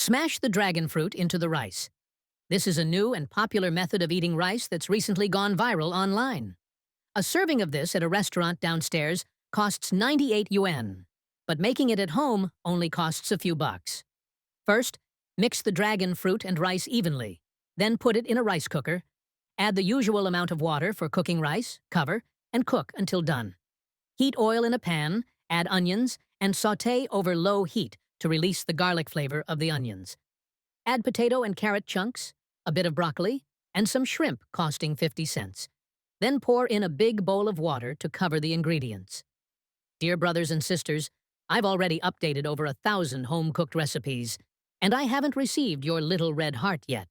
Smash the dragon fruit into the rice. This is a new and popular method of eating rice that's recently gone viral online. A serving of this at a restaurant downstairs costs 98 yuan, but making it at home only costs a few bucks. First, mix the dragon fruit and rice evenly, then put it in a rice cooker. Add the usual amount of water for cooking rice, cover, and cook until done. Heat oil in a pan, add onions, and sauté over low heat to release the garlic flavor of the onions. Add potato and carrot chunks, a bit of broccoli, and some shrimp costing 50 cents. Then pour in a big bowl of water to cover the ingredients. Dear brothers and sisters, I've already updated over 1,000 home-cooked recipes, and I haven't received your little red heart yet.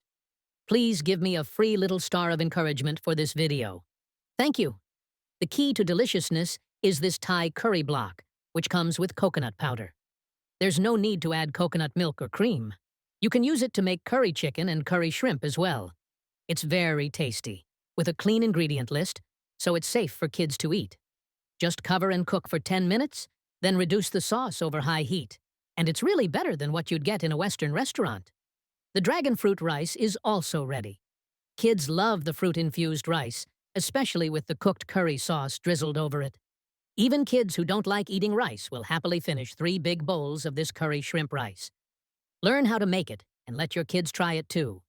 Please give me a free little star of encouragement for this video. Thank you. The key to deliciousness is this Thai curry block, which comes with coconut powder. There's no need to add coconut milk or cream. You can use it to make curry chicken and curry shrimp as well. It's very tasty, with a clean ingredient list, so it's safe for kids to eat. Just cover and cook for 10 minutes, then reduce the sauce over high heat. And it's really better than what you'd get in a Western restaurant. The dragon fruit rice is also ready. Kids love the fruit-infused rice, especially with the cooked curry sauce drizzled over it. Even kids who don't like eating rice will happily finish 3 big bowls of this curry shrimp rice. Learn how to make it and let your kids try it too.